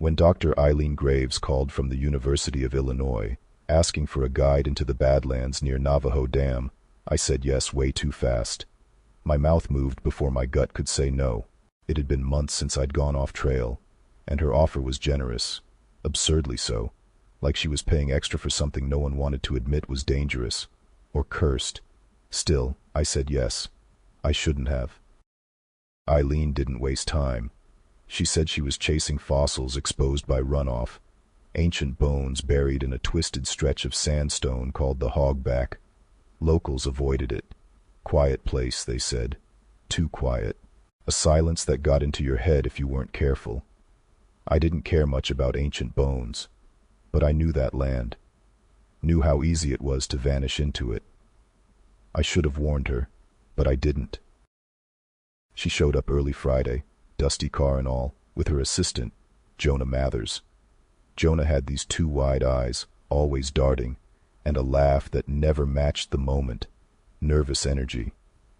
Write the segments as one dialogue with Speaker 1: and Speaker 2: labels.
Speaker 1: When Dr. Eileen Graves called from the University of Illinois, asking for a guide into the Badlands near Navajo Dam, I said yes way too fast. My mouth moved before my gut could say no. It had been months since I'd gone off trail, and her offer was generous, absurdly so, like she was paying extra for something no one wanted to admit was dangerous, or cursed. Still, I said yes. I shouldn't have. Eileen didn't waste time. She said she was chasing fossils exposed by runoff, ancient bones buried in a twisted stretch of sandstone called the Hogback. Locals avoided it. Quiet place, they said. Too quiet. A silence that got into your head if you weren't careful. I didn't care much about ancient bones, but I knew that land. Knew how easy it was to vanish into it. I should have warned her, but I didn't. She showed up early Friday, dusty car and all, with her assistant, Jonah Mathers. Jonah had these two wide eyes, always darting, and a laugh that never matched the moment. Nervous energy,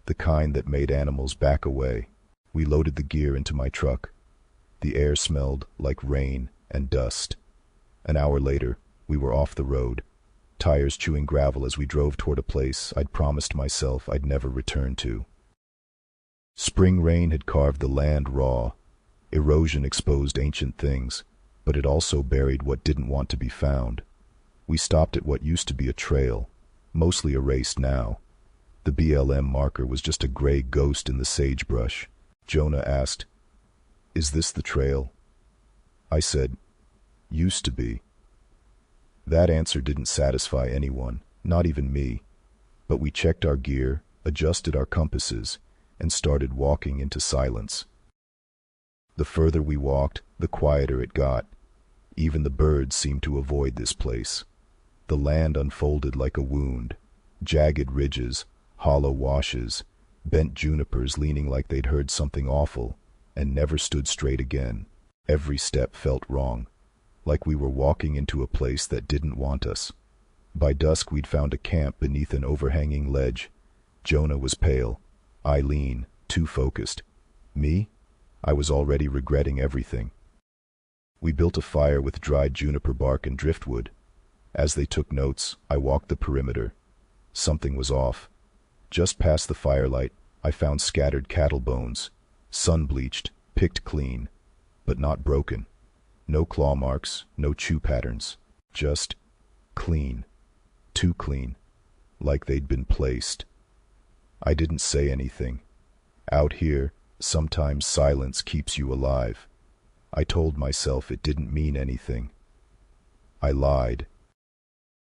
Speaker 1: the kind that made animals back away. We loaded the gear into my truck. The air smelled like rain and dust. An hour later, we were off the road, tires chewing gravel as we drove toward a place I'd promised myself I'd never return to. Spring rain had carved the land raw. Erosion exposed ancient things, but it also buried what didn't want to be found. We stopped at what used to be a trail, mostly erased now. The BLM marker was just a gray ghost in the sagebrush. Jonah asked, "Is this the trail?" I said, "Used to be." That answer didn't satisfy anyone, not even me. But we checked our gear, adjusted our compasses, and started walking into silence. The further we walked, the quieter it got. Even the birds seemed to avoid this place. The land unfolded like a wound, jagged ridges, hollow washes, bent junipers leaning like they'd heard something awful, and never stood straight again. Every step felt wrong, like we were walking into a place that didn't want us. By dusk we'd found a camp beneath an overhanging ledge. Jonah was pale. Eileen, too focused. Me? I was already regretting everything. We built a fire with dried juniper bark and driftwood. As they took notes, I walked the perimeter. Something was off. Just past the firelight, I found scattered cattle bones, sun-bleached, picked clean, but not broken. No claw marks, no chew patterns. Just clean. Too clean. Like they'd been placed. I didn't say anything. Out here, sometimes silence keeps you alive. I told myself it didn't mean anything. I lied.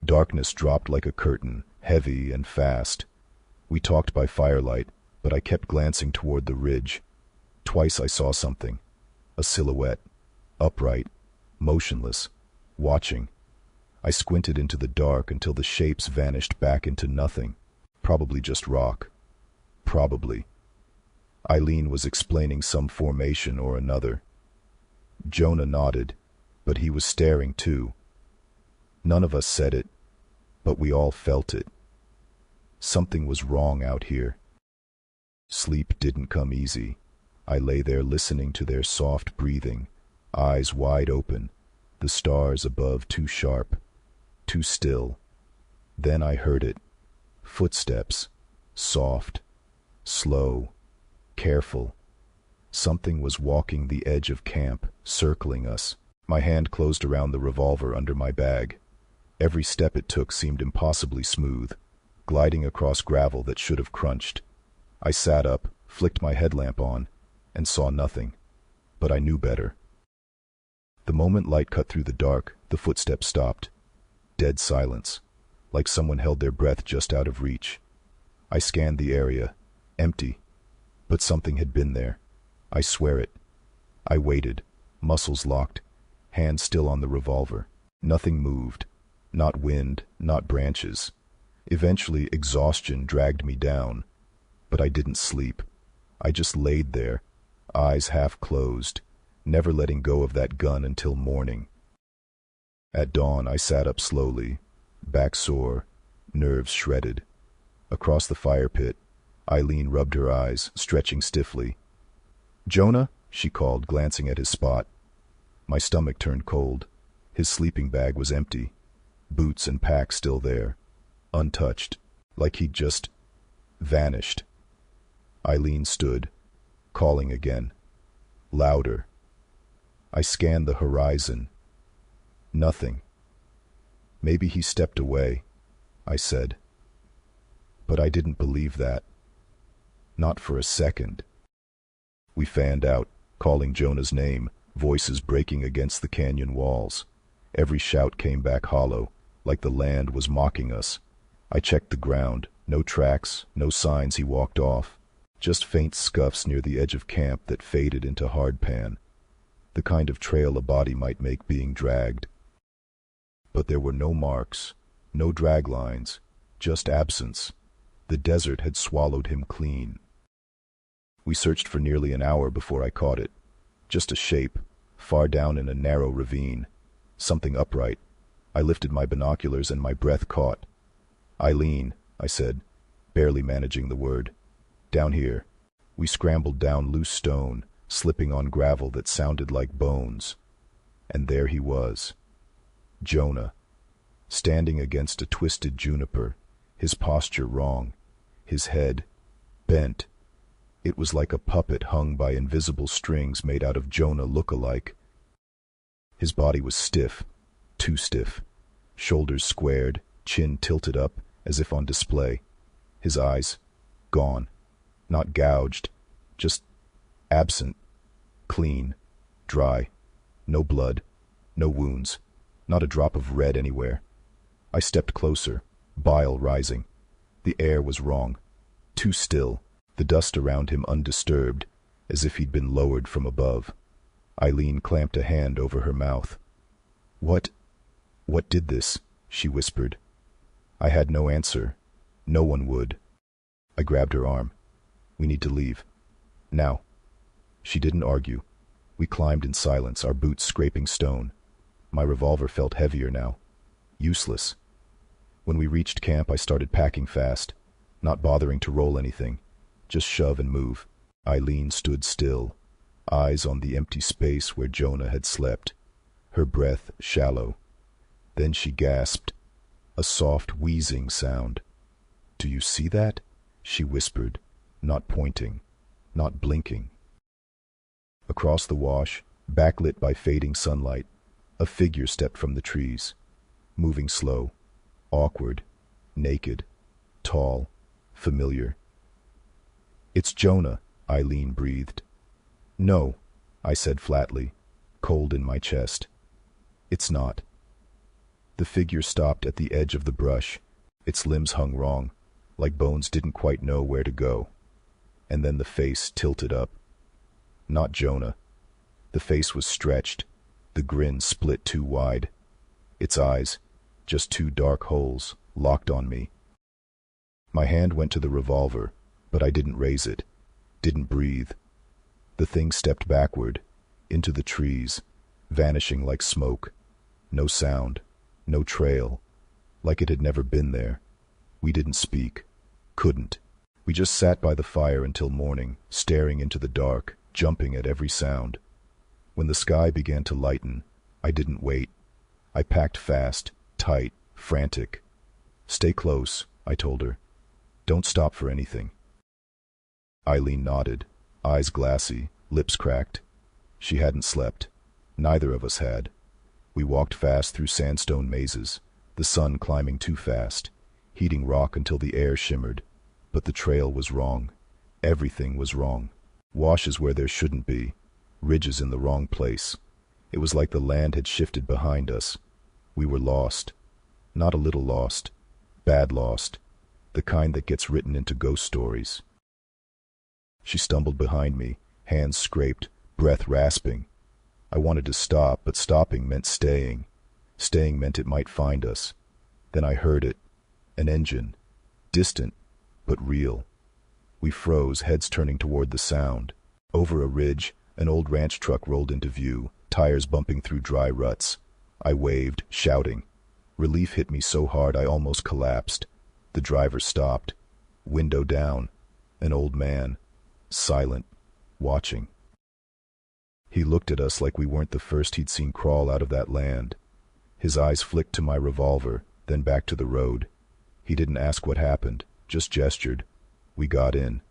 Speaker 1: Darkness dropped like a curtain, heavy and fast. We talked by firelight, but I kept glancing toward the ridge. Twice I saw something. A silhouette. Upright. Motionless. Watching. I squinted into the dark until the shapes vanished back into nothing. Probably just rock. Probably. Eileen was explaining some formation or another. Jonah nodded, but he was staring too. None of us said it, but we all felt it. Something was wrong out here. Sleep didn't come easy. I lay there listening to their soft breathing, eyes wide open, the stars above too sharp, too still. Then I heard it. Footsteps. Soft. Slow. Careful. Something was walking the edge of camp, circling us. My hand closed around the revolver under my bag. Every step it took seemed impossibly smooth, gliding across gravel that should have crunched. I sat up, flicked my headlamp on, and saw nothing. But I knew better. The moment light cut through the dark, the footsteps stopped. Dead silence, like someone held their breath just out of reach. I scanned the area. Empty. But something had been there. I swear it. I waited, muscles locked, hand still on the revolver. Nothing moved. Not wind, not branches. Eventually, exhaustion dragged me down. But I didn't sleep. I just laid there, eyes half closed, never letting go of that gun until morning. At dawn, I sat up slowly, back sore, nerves shredded. Across the fire pit, Eileen rubbed her eyes, stretching stiffly. "Jonah?" she called, glancing at his spot. My stomach turned cold. His sleeping bag was empty. Boots and pack still there, untouched, like he'd just vanished. Eileen stood, calling again. Louder. I scanned the horizon. Nothing. Maybe he stepped away, I said. But I didn't believe that. Not for a second. We fanned out, calling Jonah's name, voices breaking against the canyon walls. Every shout came back hollow, like the land was mocking us. I checked the ground. No tracks, no signs he walked off. Just faint scuffs near the edge of camp that faded into hardpan. The kind of trail a body might make being dragged. But there were no marks, no drag lines, just absence. The desert had swallowed him clean. We searched for nearly an hour before I caught it. Just a shape, far down in a narrow ravine. Something upright. I lifted my binoculars and my breath caught. Eileen, I said, barely managing the word. Down here. We scrambled down loose stone, slipping on gravel that sounded like bones. And there he was. Jonah, standing against a twisted juniper, his posture wrong, his head bent. It was like a puppet hung by invisible strings made out of Jonah look-alike. His body was stiff, too stiff, shoulders squared, chin tilted up as if on display. His eyes, gone, not gouged, just absent, clean, dry, no blood, no wounds, not a drop of red anywhere. I stepped closer, bile rising. The air was wrong, too still, the dust around him undisturbed, as if he'd been lowered from above. Eileen clamped a hand over her mouth. What did this? She whispered. I had no answer. No one would. I grabbed her arm. We need to leave. Now. She didn't argue. We climbed in silence, our boots scraping stone. My revolver felt heavier now. Useless. When we reached camp, I started packing fast, not bothering to roll anything. Just shove and move. Eileen stood still, eyes on the empty space where Jonah had slept, her breath shallow. Then she gasped, a soft wheezing sound. Do you see that? She whispered, not pointing, not blinking. Across the wash, backlit by fading sunlight, a figure stepped from the trees, moving slow, awkward, naked, tall, familiar. It's Jonah, Eileen breathed. No, I said flatly, cold in my chest. It's not. The figure stopped at the edge of the brush. Its limbs hung wrong, like bones didn't quite know where to go. And then the face tilted up. Not Jonah. The face was stretched, the grin split too wide. Its eyes, just two dark holes, locked on me. My hand went to the revolver, but I didn't raise it, didn't breathe. The thing stepped backward, into the trees, vanishing like smoke. No sound, no trail, like it had never been there. We didn't speak, couldn't. We just sat by the fire until morning, staring into the dark, jumping at every sound. When the sky began to lighten, I didn't wait. I packed fast, tight, frantic. Stay close, I told her. Don't stop for anything. Eileen nodded, eyes glassy, lips cracked. She hadn't slept. Neither of us had. We walked fast through sandstone mazes, the sun climbing too fast, heating rock until the air shimmered. But the trail was wrong. Everything was wrong. Washes where there shouldn't be. Ridges in the wrong place. It was like the land had shifted behind us. We were lost. Not a little lost. Bad lost. The kind that gets written into ghost stories. She stumbled behind me, hands scraped, breath rasping. I wanted to stop, but stopping meant staying. Staying meant it might find us. Then I heard it. An engine. Distant, but real. We froze, heads turning toward the sound. Over a ridge, an old ranch truck rolled into view, tires bumping through dry ruts. I waved, shouting. Relief hit me so hard I almost collapsed. The driver stopped. Window down. An old man. Silent. Watching. He looked at us like we weren't the first he'd seen crawl out of that land. His eyes flicked to my revolver, then back to the road. He didn't ask what happened, just gestured. We got in.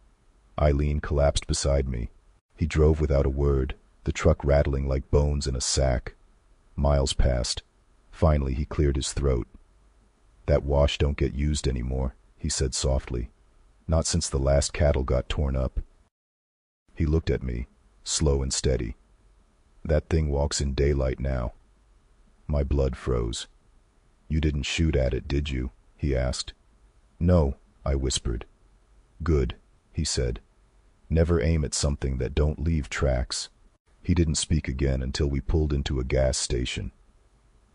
Speaker 1: Eileen collapsed beside me. He drove without a word, the truck rattling like bones in a sack. Miles passed. Finally he cleared his throat. "That wash don't get used anymore," he said softly. "Not since the last cattle got torn up." He looked at me, slow and steady. "That thing walks in daylight now." My blood froze. "You didn't shoot at it, did you?" he asked. "No," I whispered. "Good," he said. "Never aim at something that don't leave tracks." He didn't speak again until we pulled into a gas station.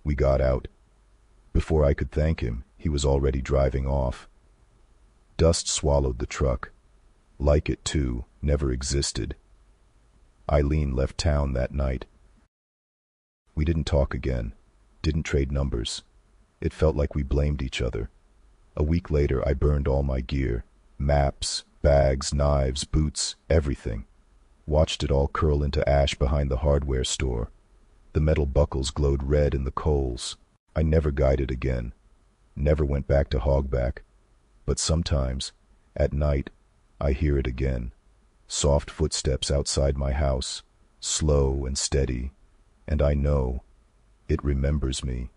Speaker 1: We got out. Before I could thank him, he was already driving off. Dust swallowed the truck. Like it, too, never existed. Eileen left town that night. We didn't talk again, didn't trade numbers. It felt like we blamed each other. A week later I burned all my gear. Maps, bags, knives, boots, everything. Watched it all curl into ash behind the hardware store. The metal buckles glowed red in the coals. I never guided again. Never went back to Hogback. But sometimes, at night, I hear it again. Soft footsteps outside my house, slow and steady, and I know it remembers me.